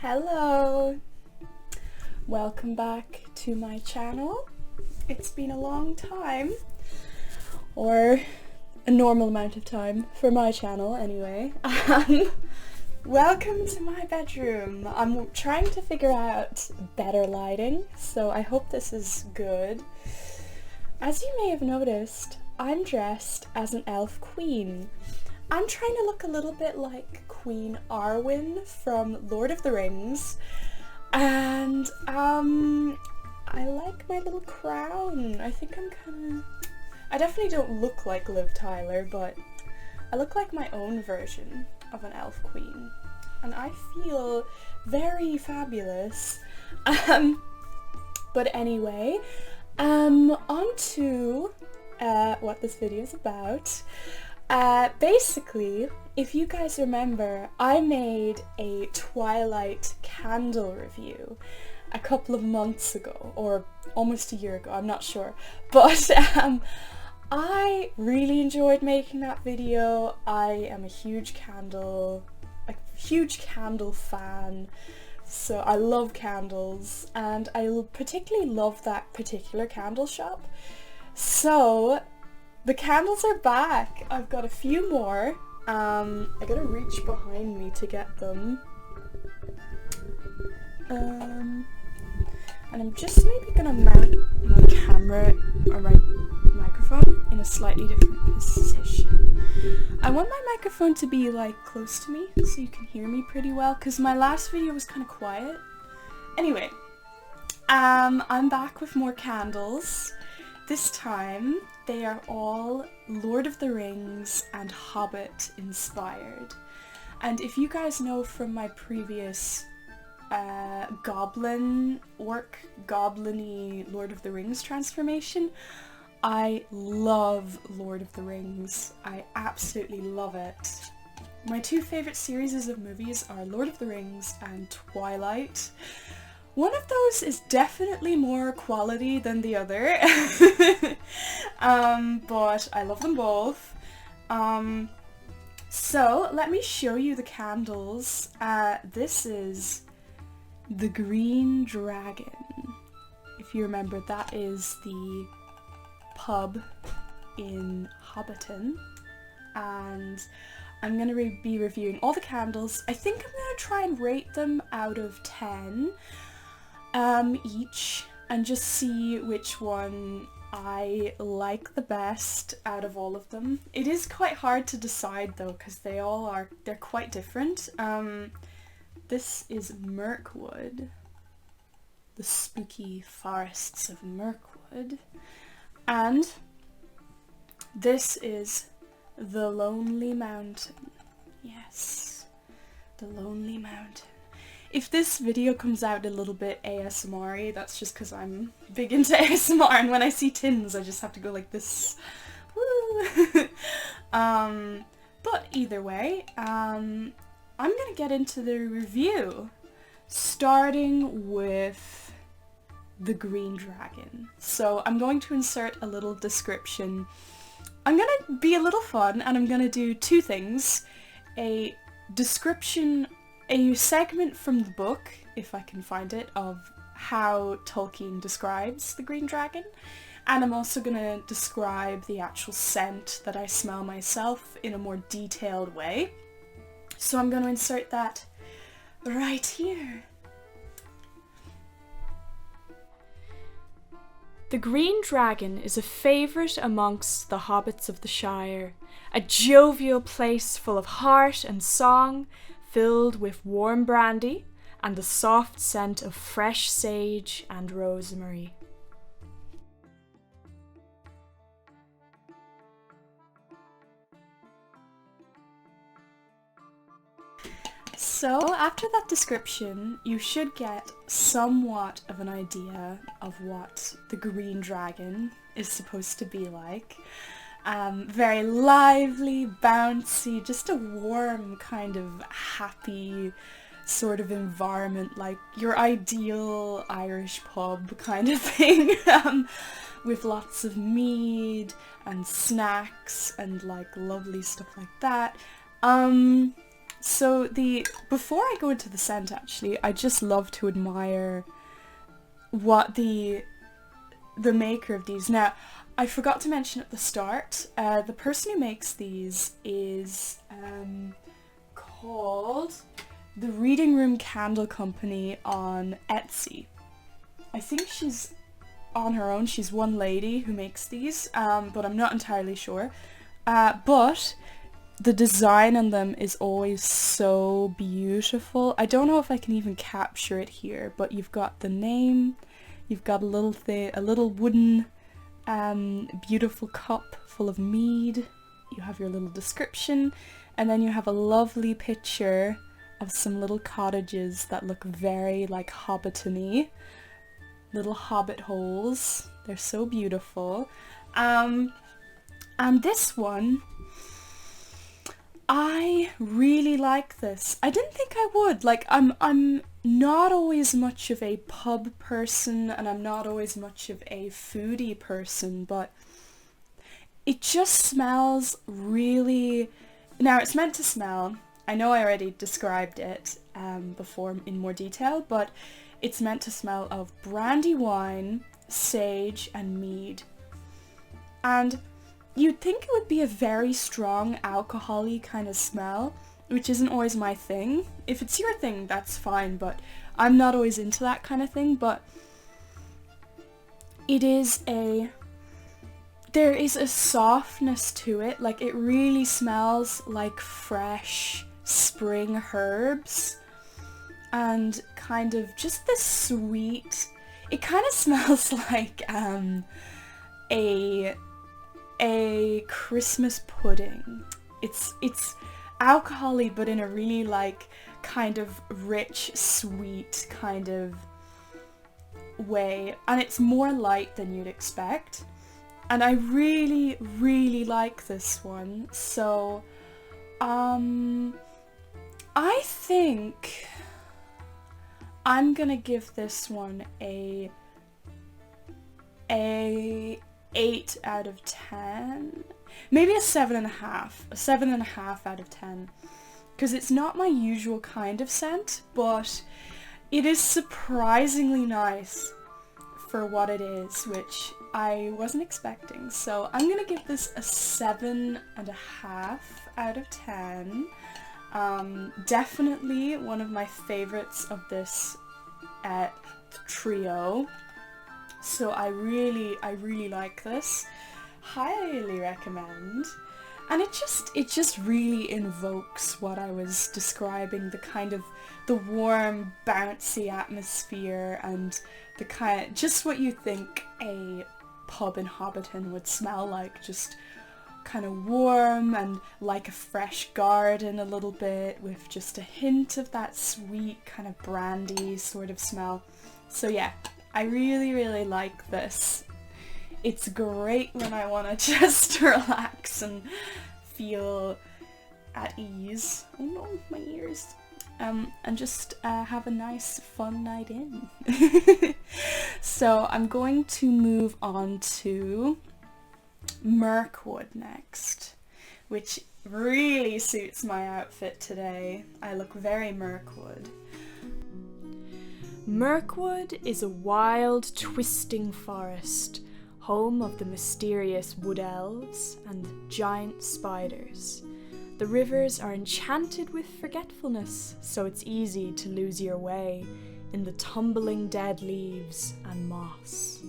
Hello! Welcome back to my channel. It's been a long time, or a normal amount of time for my channel anyway. Welcome to my bedroom. I'm trying to figure out better lighting, so I hope this is good. As you may have noticed, I'm dressed as an elf queen. I'm trying to look a little bit like Queen Arwen from Lord of the Rings, and I like my little crown. I think I definitely don't look like Liv Tyler, but I look like my own version of an elf queen, and I feel very fabulous. But anyway, on to what this video is about. Basically, if you guys remember, I made a Twilight candle review a couple of months ago, or almost a year ago, I'm not sure, but I really enjoyed making that video. I am a huge candle fan, so I love candles, and I particularly love that particular candle shop. So the candles are back. I've got a few more. I gotta reach behind me to get them. And I'm just maybe gonna mount my camera or my microphone in a slightly different position. I want my microphone to be like close to me so you can hear me pretty well, because my last video was kind of quiet. Anyway, I'm back with more candles. This time they are all Lord of the Rings and Hobbit inspired. And if you guys know from my previous goblin-y Lord of the Rings transformation, I love Lord of the Rings. I absolutely love it. My two favourite series of movies are Lord of the Rings and Twilight. One of those is definitely more quality than the other, but I love them both. So let me show you the candles. This is the Green Dragon. If you remember, that is the pub in Hobbiton, and I'm going to be reviewing all the candles. I think I'm going to try and rate them out of 10. Each, and just see which one I like the best out of all of them. It is quite hard to decide though, because they're quite different. This is Mirkwood, the spooky forests of Mirkwood, and this is the Lonely Mountain. Yes, the Lonely Mountain. If this video comes out a little bit ASMR-y, that's just because I'm big into ASMR, and when I see tins I just have to go like this. Woo! But either way, I'm gonna get into the review, starting with the Green Dragon. So I'm going to insert a little description. I'm gonna be a little fun, and I'm gonna do two things. A description, a segment from the book, if I can find it, of how Tolkien describes the Green Dragon, and I'm also going to describe the actual scent that I smell myself in a more detailed way. So I'm going to insert that right here. The Green Dragon is a favourite amongst the hobbits of the Shire, a jovial place full of heart and song, filled with warm brandy and the soft scent of fresh sage and rosemary. So after that description, you should get somewhat of an idea of what the Green Dragon is supposed to be like. Very lively, bouncy, just a warm kind of happy sort of environment, like your ideal Irish pub kind of thing, with lots of mead and snacks and like lovely stuff like that. So before I go into the scent, actually, I just love to admire what the maker of these. Now, I forgot to mention at the start, the person who makes these is called the Reading Room Candle Company on Etsy. I think she's on her own. She's one lady who makes these, but I'm not entirely sure. But the design on them is always so beautiful. I don't know if I can even capture it here, but you've got the name, you've got a little wooden beautiful cup full of mead, you have your little description, and then you have a lovely picture of some little cottages that look very like Hobbiton-y. Little hobbit holes. They're so beautiful. And this one, I really like this. I didn't think I would. Like, I'm not always much of a pub person, and I'm not always much of a foodie person, but it just smells really... Now, it's meant to smell... I know I already described it before in more detail, but it's meant to smell of brandy wine, sage, and mead. And you'd think it would be a very strong alcohol-y kind of smell, which isn't always my thing. If it's your thing, that's fine, but I'm not always into that kind of thing. But there is a softness to it. Like, it really smells like fresh spring herbs and kind of just this sweet... It kind of smells like a Christmas pudding. It's alcohol-y, but in a really like kind of rich, sweet kind of way, and it's more light than you'd expect. And I really, really like this one. So, I think I'm gonna give this one a 8 out of 10. Maybe a 7.5. A 7.5 out of 10. Because it's not my usual kind of scent, but it is surprisingly nice for what it is, which I wasn't expecting. So I'm gonna give this a 7.5 out of 10. Definitely one of my favorites of this trio. So I really like this. Highly recommend. And it just really invokes what I was describing, the kind of the warm, bouncy atmosphere and the kind, just what you think a pub in Hobbiton would smell like, just kind of warm and like a fresh garden a little bit, with just a hint of that sweet kind of brandy sort of smell. So yeah, I really, really like this. It's great when I want to just relax and feel at ease. Oh no, my ears. And just have a nice, fun night in. So I'm going to move on to Mirkwood next, which really suits my outfit today. I look very Mirkwood. Mirkwood is a wild, twisting forest, home of the mysterious wood elves and giant spiders. The rivers are enchanted with forgetfulness, so it's easy to lose your way in the tumbling dead leaves and moss.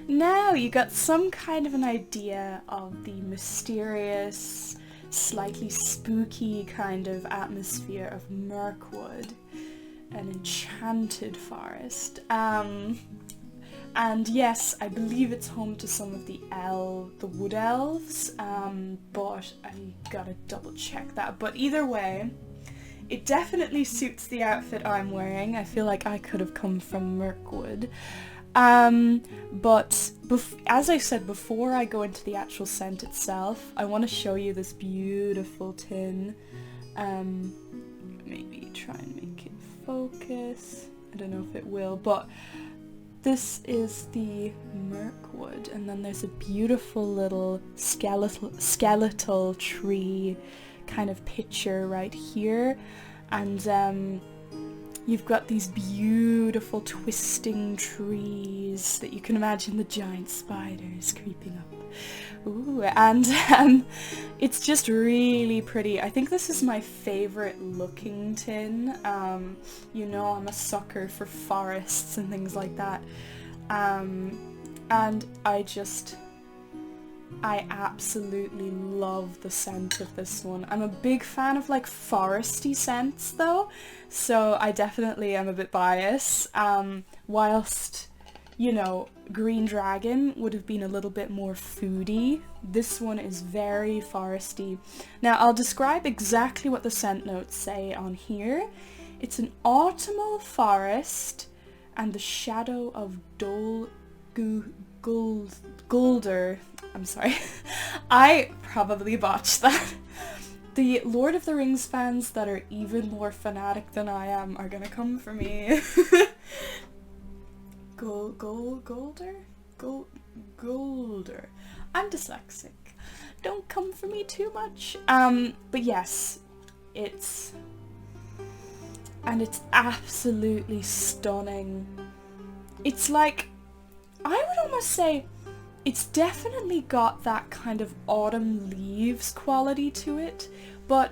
Now you got some kind of an idea of the mysterious, slightly spooky kind of atmosphere of Mirkwood, an enchanted forest. And yes, I believe it's home to some of the wood elves, but I gotta double check that. But either way, it definitely suits the outfit I'm wearing. I feel like I could have come from Mirkwood. But as I said, before I go into the actual scent itself, I want to show you this beautiful tin. Maybe try and make it focus. I don't know if it will, but This is the Mirkwood, and then there's a beautiful little skeletal tree kind of picture right here, and you've got these beautiful twisting trees that you can imagine the giant spiders creeping up. Ooh, and it's just really pretty. I think this is my favorite looking tin. You know, I'm a sucker for forests and things like that. And I absolutely love the scent of this one. I'm a big fan of like foresty scents though, so I definitely am a bit biased. Whilst, you know, Green Dragon would have been a little bit more foody, this one is very foresty. Now I'll describe exactly what the scent notes say on here. It's an autumnal forest and the shadow of Gulder. I'm sorry. I probably botched that. The Lord of the Rings fans that are even more fanatic than I am are gonna come for me. Gulder? Gulder. I'm dyslexic. Don't come for me too much. But yes, it's absolutely stunning. It's like, I would almost say it's definitely got that kind of autumn leaves quality to it, but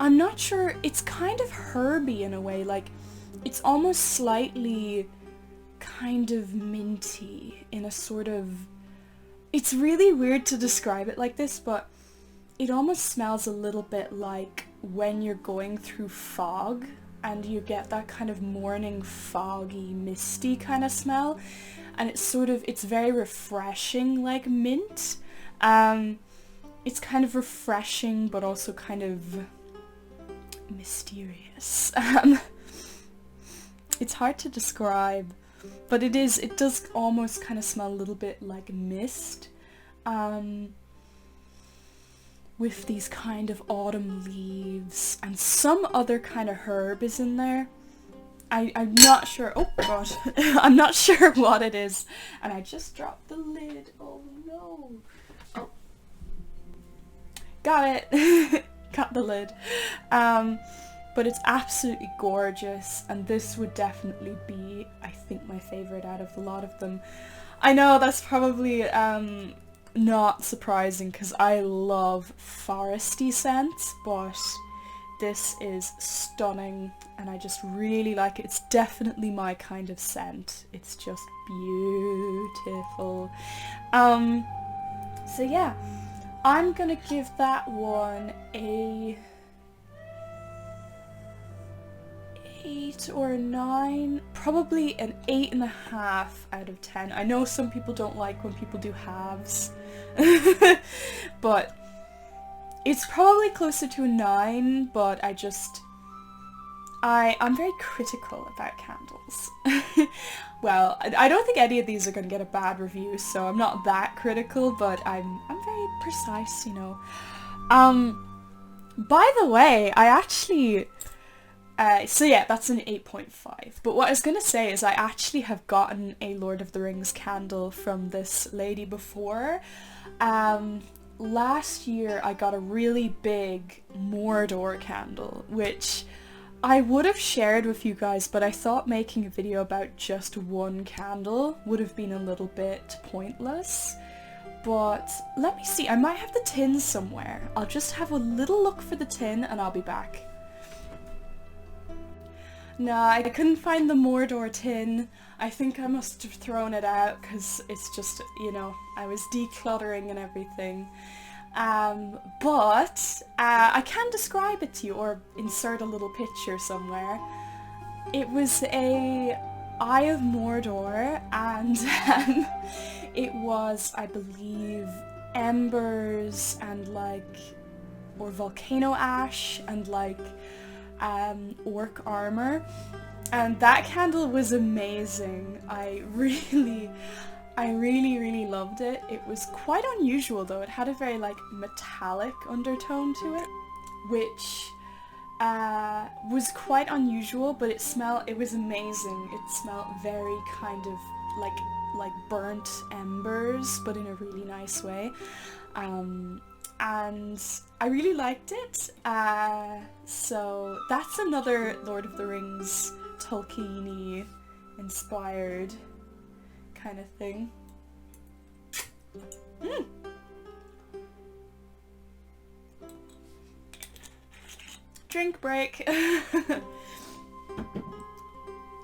I'm not sure, it's kind of herby in a way, like it's almost slightly kind of minty in a sort of, it's really weird to describe it like this, but it almost smells a little bit like when you're going through fog and you get that kind of morning foggy, misty kind of smell. And it's sort of, it's very refreshing, like mint. It's kind of refreshing, but also kind of mysterious. It's hard to describe, but it does almost kind of smell a little bit like mist. With these kind of autumn leaves, and some other kind of herb is in there. I'm not sure, oh god, I'm not sure what it is, and I just dropped the lid, oh no. Oh. Got it, got the lid. But it's absolutely gorgeous, and this would definitely be, I think, my favourite out of a lot of them. I know that's probably not surprising because I love foresty scents, but this is stunning and I just really like it. It's definitely my kind of scent. It's just beautiful. So yeah, I'm gonna give that one a 8 or a 9, probably an 8.5 out of 10. I know some people don't like when people do halves, but it's probably closer to a 9, but I'm very critical about candles. Well, I don't think any of these are going to get a bad review, so I'm not that critical, but I'm very precise, you know. By the way, I actually... so yeah, that's an 8.5. But what I was going to say is I actually have gotten a Lord of the Rings candle from this lady before. Last year I got a really big Mordor candle, which I would have shared with you guys, but I thought making a video about just one candle would have been a little bit pointless. But let me see, I might have the tin somewhere. I'll just have a little look for the tin and I'll be back. Nah, I couldn't find the Mordor tin. I think I must have thrown it out because it's just, you know, I was decluttering and everything. But I can describe it to you or insert a little picture somewhere. It was a Eye of Mordor, and it was, I believe, embers and like, or volcano ash and like orc armor, and that candle was amazing. I really loved it. It was quite unusual though. It had a very like metallic undertone to it, which was quite unusual, but it was amazing. It smelled very kind of like burnt embers, but in a really nice way. And I really liked it. So that's another Lord of the Rings Tolkien-y inspired kind of thing. Drink break.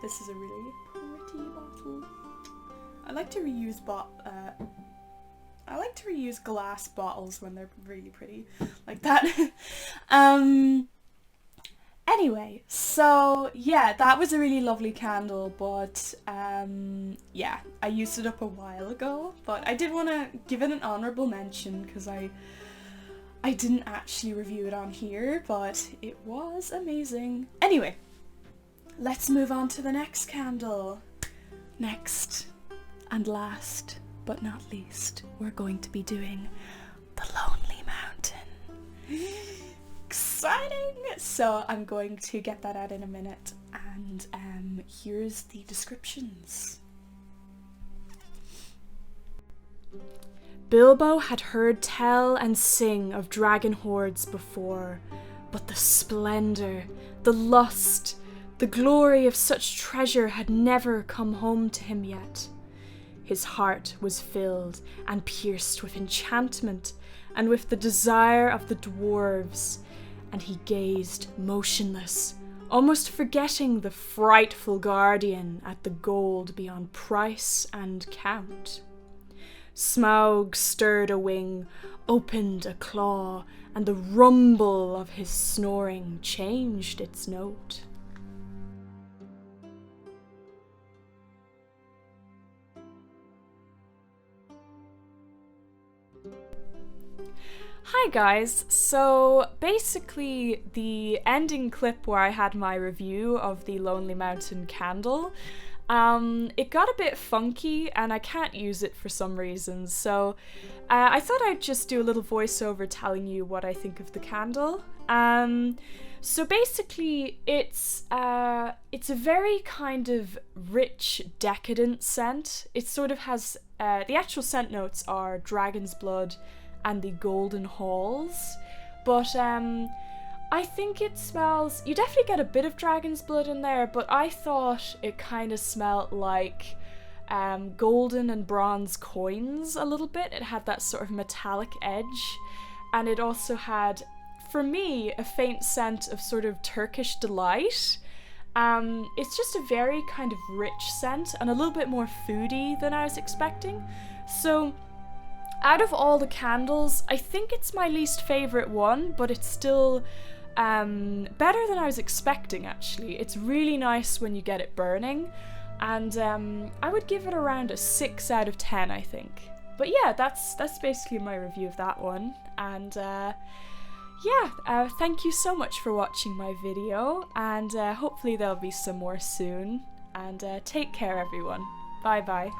This is a really pretty bottle. I like to reuse glass bottles when they're really pretty, like that. Anyway, so yeah, that was a really lovely candle, but yeah, I used it up a while ago, but I did want to give it an honorable mention because I didn't actually review it on here, but it was amazing. Anyway, let's move on to the next candle. Next and last but not least, we're going to be doing the Lonely Mountain. Exciting! So I'm going to get that out in a minute, and here's the descriptions. Bilbo had heard tell and sing of dragon hordes before, but the splendor, the lust, the glory of such treasure had never come home to him yet. His heart was filled and pierced with enchantment and with the desire of the dwarves, and he gazed motionless, almost forgetting the frightful guardian at the gold beyond price and count. Smaug stirred a wing, opened a claw, and the rumble of his snoring changed its note. Hi guys, so basically the ending clip where I had my review of the Lonely Mountain candle, it got a bit funky and I can't use it for some reasons, so I thought I'd just do a little voiceover telling you what I think of the candle. So basically it's a very kind of rich, decadent scent. It sort of has, the actual scent notes are dragon's blood and the golden halls, but I think it smells, you definitely get a bit of dragon's blood in there, but I thought it kind of smelled like golden and bronze coins a little bit. It had that sort of metallic edge, and it also had, for me, a faint scent of sort of Turkish delight. It's just a very kind of rich scent and a little bit more foody than I was expecting. So out of all the candles, I think it's my least favourite one, but it's still better than I was expecting, actually. It's really nice when you get it burning, and I would give it around a 6 out of 10, I think. But yeah, that's basically my review of that one, and yeah, thank you so much for watching my video, and hopefully there'll be some more soon, and take care everyone. Bye bye.